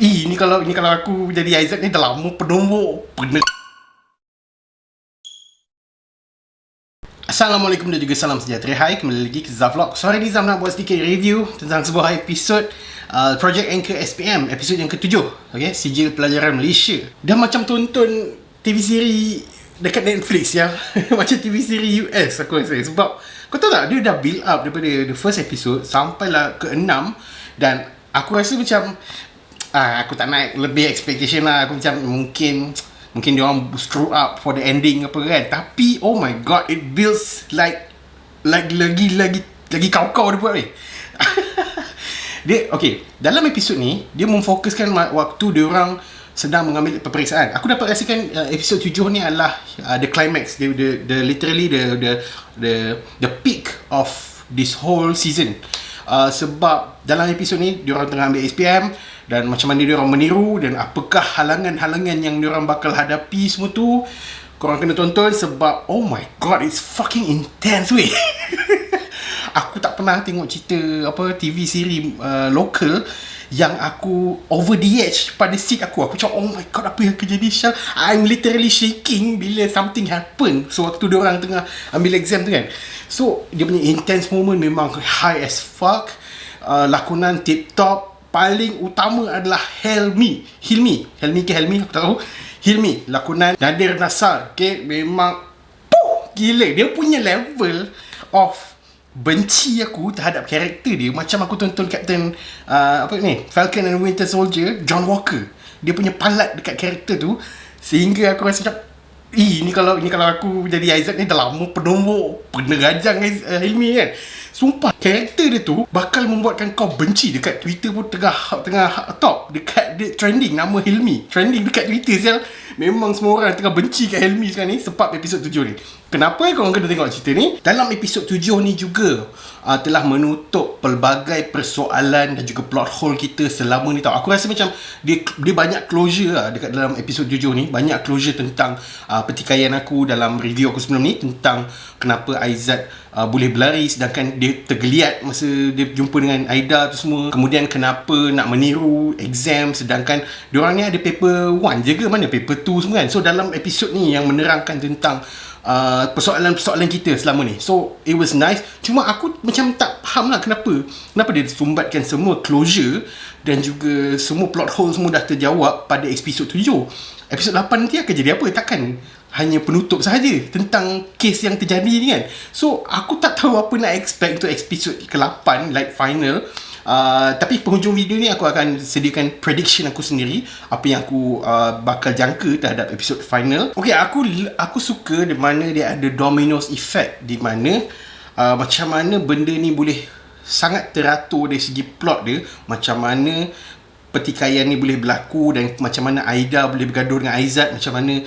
Ini kalau aku jadi Aizat ni dah lama penumbuk bener. Assalamualaikum dan juga salam sejahtera. Hai, kembali lagi ke Zaf Vlog. So hari ni Zaf nak buat sedikit review tentang sebuah episod Project Anchor SPM, episod yang ke-7. Okay, Sijil Pelajaran Malaysia. Dah macam tonton TV siri dekat Netflix ya. Macam TV siri US aku rasa. Sebab kau tahu tak, dia dah build up daripada the first episode sampailah ke-6. Dan aku rasa macam aku tak nak lebih expectation lah. Aku macam mungkin dia orang screw up for the ending apa kan. Tapi oh my god, it builds like lagi kau-kau dia buat ni. Dia okay, dalam episod ni dia memfokuskan waktu dia orang sedang mengambil peperiksaan. Aku dapat rasakan episod 7 ni adalah the climax, the literally the peak of this whole season. Sebab dalam episod ni dia orang tengah ambil SPM dan macam mana dia orang meniru dan apakah halangan-halangan yang dia orang bakal hadapi semua tu. Korang kena tonton sebab oh my god, it's fucking intense weh. Aku tak pernah tengok cerita TV siri local yang aku over the edge pada seat aku. Aku macam oh my god, apa yang akan jadi Syal? I'm literally shaking bila something happen. So waktu dia orang tengah ambil exam tu kan. So dia punya intense moment memang high as fuck. Lakonan tip top. Paling utama adalah Hilmi aku tak tahu. Hilmi, lakonan Nadir Nassar. Okay, memang gila. Dia punya level of benci aku terhadap karakter dia macam aku tonton Captain Falcon and Winter Soldier, John Walker. Dia punya palat dekat karakter tu sehingga aku rasa macam ini kalau aku jadi Aizat ni dah lama penumbuk penerajang Hilmi kan. Sumpah, karakter dia tu bakal membuatkan kau benci. Dekat Twitter pun tengah top. Dekat dia trending nama Hilmi. Trending dekat Twitter sial. Memang semua orang tengah benci kat Hilmi sekarang ni sebab episod 7 ni. Kenapa korang kena tengok cerita ni? Dalam episod 7 ni juga telah menutup pelbagai persoalan dan juga plot hole kita selama ni tau. Aku rasa macam dia banyak closure lah dekat dalam episod 7 ni. Banyak closure tentang pertikaian aku dalam review aku sebelum ni tentang kenapa Aizat boleh berlari sedangkan dia tergeliat masa dia jumpa dengan Aida tu semua. Kemudian kenapa nak meniru exam sedangkan diorang ni ada paper 1 je ke, mana paper 2 semua kan. So dalam episod ni yang menerangkan tentang persoalan-persoalan kita selama ni. So it was nice. Cuma aku macam tak faham lah kenapa dia sumbatkan semua closure dan juga semua plot hole semua dah terjawab pada episod 7. Episod 8 nanti akan jadi apa? Takkan hanya penutup sahaja tentang kes yang terjadi ni kan. So aku tak tahu apa nak expect untuk episod ke-8 like final. Tapi penghujung video ni aku akan sediakan prediction aku sendiri, apa yang aku bakal jangka terhadap episod final. Okay, aku suka di mana dia ada dominoes effect, di mana macam mana benda ni boleh sangat teratur dari segi plot dia, macam mana pertikaian ni boleh berlaku dan macam mana Aida boleh bergaduh dengan Aizat, macam mana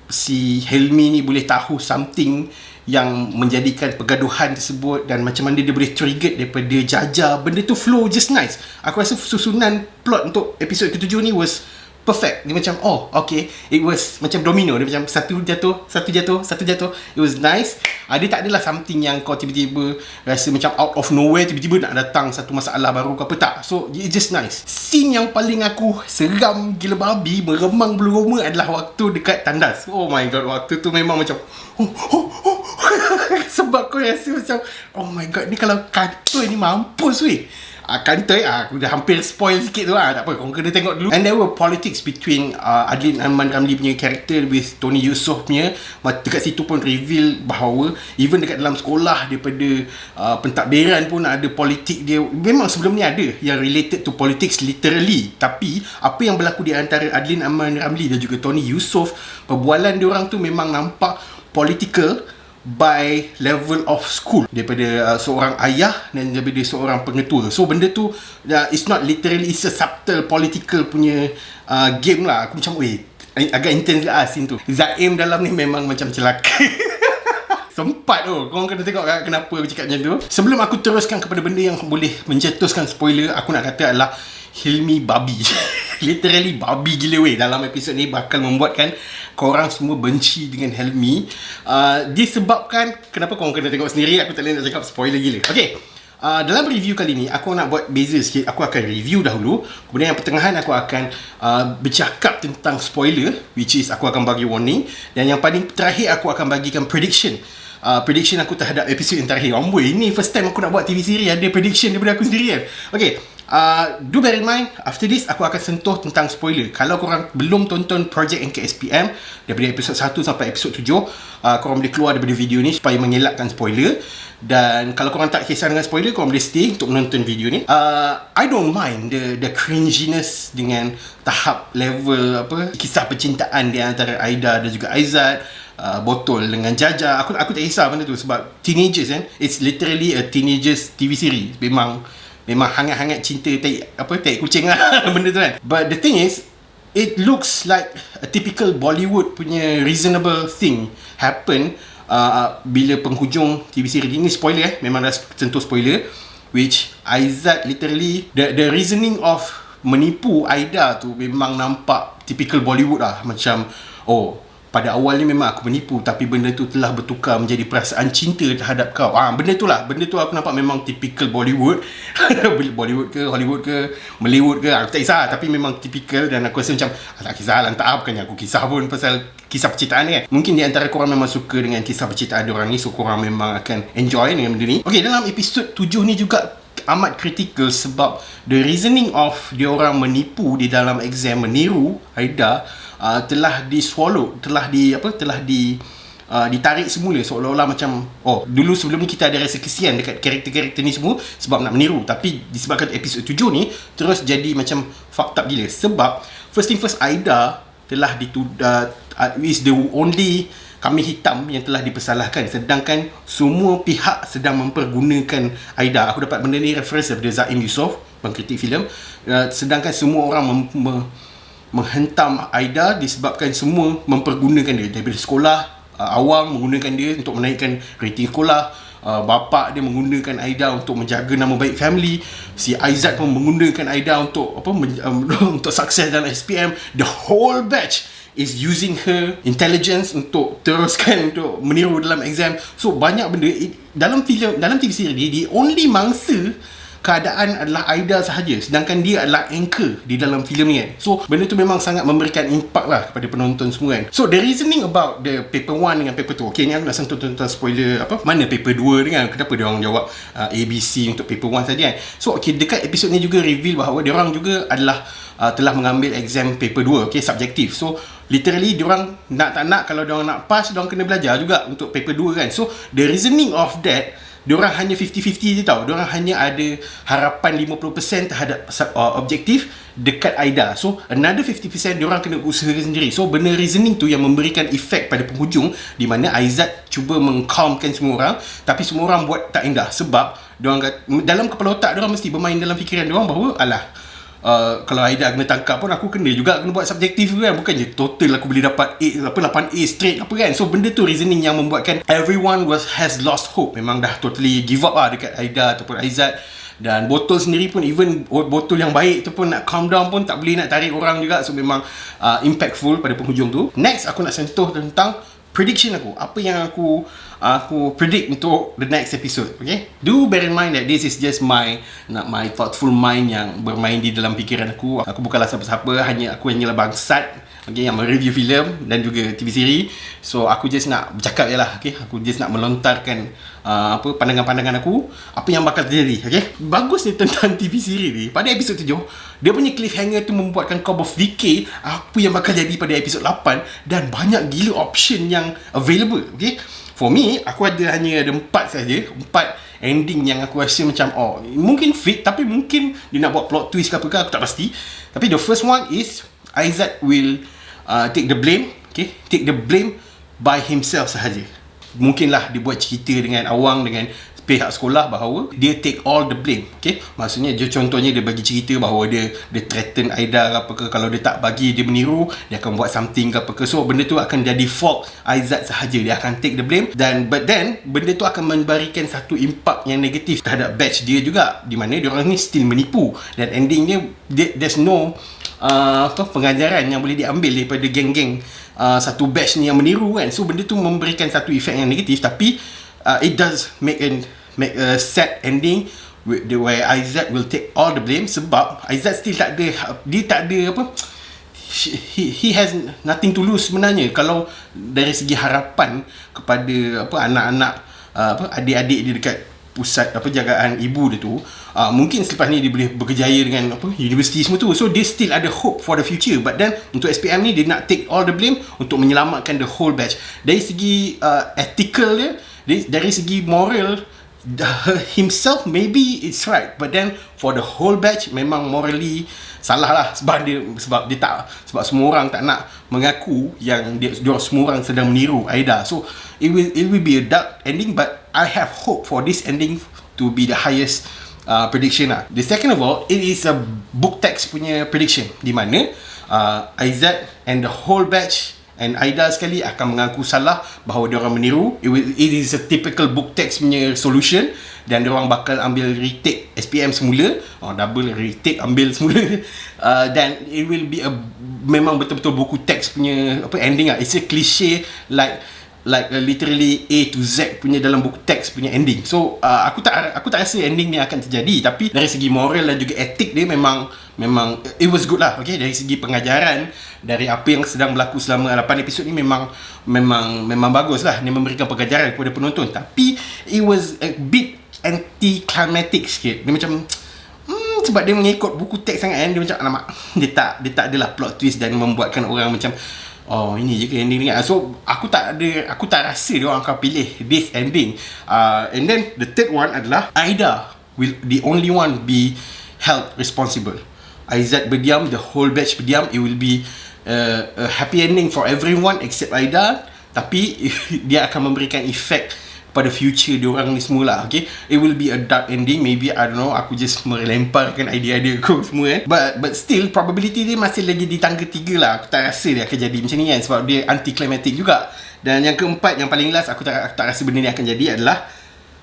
si Hilmi ni boleh tahu something yang menjadikan pergaduhan tersebut dan macam mana dia boleh trigger daripada Jaja. Benda tu flow just nice. Aku rasa susunan plot untuk episod ke-7 ni was perfect. Dia macam okay, it was macam domino. Dia macam satu jatuh. It was nice. Dia tak adalah something yang kau tiba-tiba rasa macam out of nowhere, tiba-tiba nak datang satu masalah baru ke apa, tak. So it's just nice. Scene yang paling aku seram gila babi, meremang bulu roma adalah waktu dekat tandas. Oh my god, waktu tu memang macam sebab kau rasa macam oh my god, ni kalau kantor ni mampus weh. Kantor aku dah hampir spoil sikit tu lah. Tak apa, korang kena tengok dulu. And there were politics between Adlin Aman Ramli punya karakter with Tony Yusof punya. Dekat situ pun reveal bahawa even dekat dalam sekolah daripada pentadbiran pun ada politik dia. Memang sebelum ni ada yang related to politics literally. Tapi apa yang berlaku di antara Adlin Aman Ramli dan juga Tony Yusof, perbualan diorang tu memang nampak political by level of school, daripada seorang ayah dan daripada seorang pengetua. So benda tu it's not literally, it's a subtle political punya game lah. Aku macam agak intense lah scene tu. Zaim dalam ni memang macam celaka. Sempat tu. Korang kena tengok kenapa aku cakap macam tu. Sebelum aku teruskan kepada benda yang boleh mencetuskan spoiler, aku nak kata adalah Hilmi babi. Literally babi gila weh. Dalam episod ni bakal membuatkan korang semua benci dengan Hilmi. Disebabkan, kenapa korang kena tengok sendiri, aku tak boleh nak cakap spoiler gila. Okay, dalam review kali ni aku nak buat beza sikit. Aku akan review dahulu, kemudian yang pertengahan aku akan bercakap tentang spoiler, which is aku akan bagi warning, dan yang paling terakhir aku akan bagikan prediction aku terhadap episod yang terakhir. Amboi, ini first time aku nak buat TV series ada prediction daripada aku sendiri kan. Okay, do bear in mind, after this aku akan sentuh tentang spoiler. Kalau korang belum tonton Project Anchor SPM daripada episod 1 sampai episod 7, korang boleh keluar daripada video ni supaya mengelakkan spoiler. Dan kalau korang tak kisah dengan spoiler, korang boleh stay untuk menonton video ni. I don't mind the cringiness dengan tahap level kisah percintaan di antara Aida dan juga Aizat, Botol dengan Jaja. Aku tak kisah benda tu sebab teenagers kan. It's literally a teenagers TV series. Memang hangat-hangat cinta tai kucing lah benda tu kan. But the thing is, it looks like a typical Bollywood punya reasonable thing happen bila penghujung TV series ini. Spoiler memang dah sentuh spoiler, which Aizat literally the reasoning of menipu Aida tu memang nampak typical Bollywood lah. Macam pada awalnya memang aku menipu, tapi benda tu telah bertukar menjadi perasaan cinta terhadap kau. Benda tu aku nampak memang typical Bollywood. Bollywood ke, Hollywood ke, Mellywood ke, aku tak kisah, tapi memang typical. Dan aku rasa macam tak kisah lah, tak bukannya aku kisah pun pasal kisah percintaan ni kan. Mungkin di antara korang memang suka dengan kisah percintaan diorang ni, so korang memang akan enjoy dengan benda ni. Okay, dalam episod 7 ni juga amat kritikal sebab the reasoning of diorang menipu di dalam exam, meniru Aida, telah di-swallow, telah ditarik semula, seolah-olah macam dulu sebelum ni kita ada rasa kesian dekat karakter-karakter ni semua sebab nak meniru, tapi disebabkan episod 7 ni terus jadi macam fucked up gila. Sebab first thing first, Aida telah is the only kambing hitam yang telah dipersalahkan, sedangkan semua pihak sedang mempergunakan Aida. Aku dapat benda ni reference daripada Zaim Yusof, pengkritik filem. Sedangkan semua orang menghentam Aida disebabkan semua mempergunakan dia. Daripada sekolah, awam menggunakan dia untuk menaikkan rating sekolah, bapa dia menggunakan Aida untuk menjaga nama baik family, si Aizat pun menggunakan Aida untuk untuk sukses dalam SPM. The whole batch is using her intelligence untuk teruskan untuk meniru dalam exam. So banyak benda dalam TV series ni, the only mangsa keadaan adalah Aida sahaja, sedangkan dia adalah anchor di dalam filem ni kan. So benda tu memang sangat memberikan impak lah kepada penonton semua kan. So the reasoning about the paper 1 dengan paper 2, okay, ni aku nak sentuh tentang spoiler mana paper 2 ni kan, kenapa dia orang jawab ABC untuk paper 1 saja kan. So okay, dekat episod ni juga reveal bahawa dia orang juga adalah telah mengambil exam paper 2, okay, subjektif. So literally diorang nak tak nak, kalau diorang nak pass, diorang kena belajar juga untuk paper 2 kan. So the reasoning of that, diorang hanya 50-50 je tau. Diorang hanya ada harapan 50% terhadap objektif dekat Aida. So another 50% diorang kena usahakan sendiri. So benda reasoning tu yang memberikan efek pada penghujung, di mana Aizat cuba mengcalmkan semua orang, tapi semua orang buat tak indah. Sebab diorang dalam kepala otak diorang mesti bermain dalam fikiran diorang bahawa kalau Aida kena tangkap pun aku kena buat subjektif kan. Bukannya total aku boleh dapat 8A straight apa kan. So benda tu reasoning yang membuatkan everyone has lost hope. Memang dah totally give up lah dekat Aida ataupun Aizat. Dan Botol sendiri pun, even Botol yang baik tu pun nak calm down pun tak boleh, nak tarik orang juga. So memang impactful pada penghujung tu. Next aku nak sentuh tentang prediction aku. Apa yang aku predict untuk the next episode. Okay, do bear in mind that this is just my thoughtful mind yang bermain di dalam fikiran aku. Aku bukanlah siapa-siapa, aku hanyalah bangsat, okay, yang mereview filem dan juga TV series. So aku just nak bercakap je lah, okay. Aku just nak melontarkan pandangan-pandangan aku, apa yang bakal terjadi, okay. Bagusnya tentang TV series ni, pada episod 7 dia punya cliffhanger tu membuatkan kau berfikir apa yang bakal jadi pada episod 8, dan banyak gila option yang available, okay. For me, aku hanya ada 4 saja, 4 ending yang aku rasa macam mungkin fit, tapi mungkin dia nak buat plot twist ke apa ke, aku tak pasti. Tapi the first one is Aizat will take the blame, okay, take the blame by himself sahaja. Mungkinlah dia buat cerita dengan Awang, dengan pihak sekolah bahawa dia take all the blame, okay. Maksudnya contohnya dia bagi cerita bahawa dia threaten Aida ke apa ke, kalau dia tak bagi dia meniru, dia akan buat something ke apa ke. So benda tu akan jadi fault Aizat sahaja, dia akan take the blame. But then benda tu akan memberikan satu impak yang negatif terhadap batch dia juga, di mana dia orang ni still menipu, dan endingnya there's no pengajaran yang boleh diambil daripada geng-geng satu batch ni yang meniru kan. So benda tu memberikan satu efek yang negatif, tapi it does make a sad ending where Aizat will take all the blame, sebab Aizat still tak ada, dia tak ada apa, he has nothing to lose sebenarnya kalau dari segi harapan kepada apa anak-anak apa adik-adik dia dekat pusat apa jagaan ibu dia tu. Mungkin selepas ni dia boleh berkejaya dengan apa universiti semua tu, so dia still ada hope for the future. But then untuk SPM ni dia nak take all the blame untuk menyelamatkan the whole batch. Dari segi ethical dia, dari segi moral himself maybe it's right, but then for the whole batch memang morally salah lah, sebab semua orang tak nak mengaku yang dia semua orang sedang meniru Aida. So it will be a dark ending, but I have hope for this ending to be the highest prediction lah. The second of all, it is a book text punya prediction, di mana Aizat and the whole batch and Aida sekali akan mengaku salah bahawa dia orang meniru. It is a typical book text punya solution, dan dia orang bakal ambil retake SPM semula, double retake ambil semula. Dan it will be memang betul-betul buku teks punya apa ending lah. It's a cliche like literally A to Z punya dalam buku teks punya ending. So aku tak rasa ending ni akan terjadi, tapi dari segi moral dan juga etik dia memang it was good lah. Okay, dari segi pengajaran dari apa yang sedang berlaku selama 8 episod ni memang bagus lah. Dia memberikan pengajaran kepada penonton, tapi it was a bit anti-climatic sikit. Dia macam sebab dia mengikut buku teks sangat kan, dia macam alamak, dia tak adalah plot twist dan membuatkan orang macam ini je ke ending ni. So aku tak rasa dia orang akan pilih this ending. And then the third one adalah Aida will the only one be held responsible. Aizat berdiam, the whole batch berdiam. It will be a happy ending for everyone except Aida, tapi dia akan memberikan efek pada future diorang ni semua lah. Okay, it will be a dark ending. Maybe I don't know, aku just melemparkan idea-idea aku semua but still probability dia masih lagi di tangga 3 lah. Aku tak rasa dia akan jadi macam ni kan, sebab dia anti-climatic juga. Dan yang keempat, yang paling last, aku tak rasa benda ni akan jadi adalah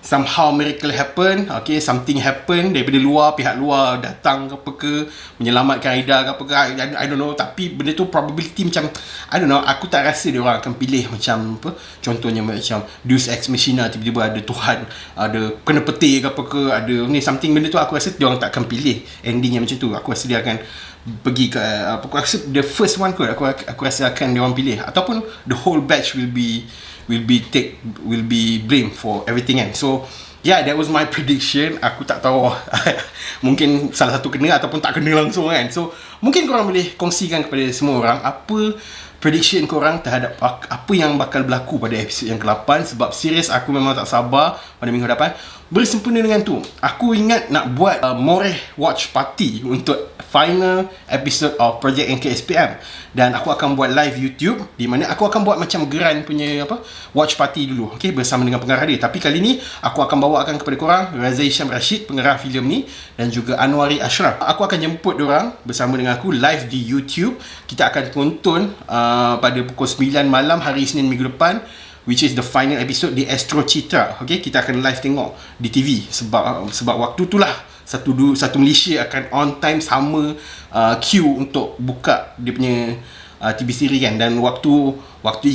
somehow miracle happen. Okay, something happen daripada luar, pihak luar datang ke apa ke, menyelamatkan Aida ke apa ke, I don't know. Tapi benda tu probability macam I don't know, aku tak rasa dia orang akan pilih macam apa, contohnya macam Deus Ex Machina, tiba-tiba ada Tuhan, ada kena petir ke apa ke, ada ni something. Benda tu aku rasa dia orang tak akan pilih ending yang macam tu. Aku rasa dia akan pergi ke aku rasa the first one kot, aku rasa akan dia orang pilih, ataupun the whole batch will be blamed for everything kan. So yeah, that was my prediction. Aku tak tahu mungkin salah satu kena ataupun tak kena langsung kan. So mungkin korang boleh kongsikan kepada semua orang apa prediction korang terhadap apa yang bakal berlaku pada episod yang ke-8. Sebab serius aku memang tak sabar pada minggu depan. Bersempena dengan tu, aku ingat nak buat Moreh watch party untuk final episode of Project NKSPM, dan aku akan buat live YouTube di mana aku akan buat macam geran punya apa watch party dulu, okay, bersama dengan pengarah dia. Tapi kali ni aku akan bawakan kepada korang Raza Hisham Rashid, pengarah filem ni, dan juga Anwari Ashraf. Aku akan jemput diorang bersama dengan aku live di YouTube. Kita akan tonton pada pukul 9 malam hari Isnin minggu depan, which is the final episode di Astro Citra. Okay, kita akan live tengok di TV sebab waktu tu lah satu Malaysia akan on time sama queue untuk buka dia punya TV siri kan. Dan waktu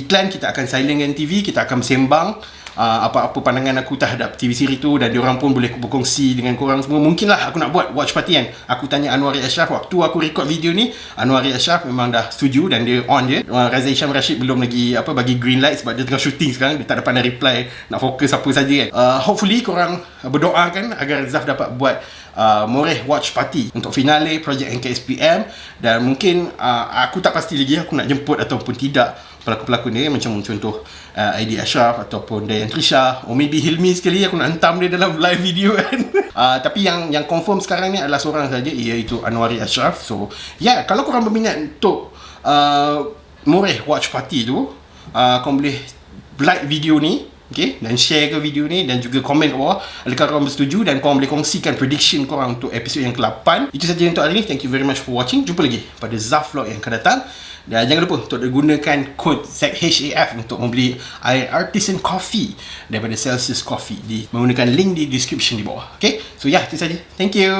iklan kita akan silentkan TV, kita akan sembang apa-apa pandangan aku terhadap TV siri tu, dan diorang pun boleh berkongsi dengan korang semua. Mungkinlah aku nak buat watch party kan. Aku tanya Anwari Ashraf waktu aku record video ni. Anwari Ashraf memang dah setuju dan dia on je. Raza Hisham Rashid belum lagi bagi green light sebab dia tengah shooting sekarang. Dia tak dapat nak reply, nak fokus apa saja kan. Hopefully korang berdoakan agar Zaf dapat buat Moreh watch party untuk finale Project NKSPM. Dan mungkin aku tak pasti lagi aku nak jemput ataupun tidak pelakon-pelakon dia, macam contoh Aidi Ashraf ataupun Dayan Trisha, or maybe Hilmi sekali aku nak hentam dia dalam live video kan. Tapi yang confirm sekarang ni adalah seorang saja, iaitu Anwari Ashraf. So yeah, kalau korang berminat untuk Moreh watch party tu, korang boleh like video ni, okay, dan share ke video ni, dan juga komen kat bawah adakah korang bersetuju, dan korang boleh kongsikan prediction korang untuk episod yang ke-8. Itu saja untuk hari ni. Thank you very much for watching. Jumpa lagi pada Zaf Vlog yang akan datang. Dan jangan lupa untuk gunakan kod ZHAF untuk membeli air artisan coffee daripada Celsius Coffee menggunakan link di description di bawah. Okay, so yeah, itu saja. Thank you.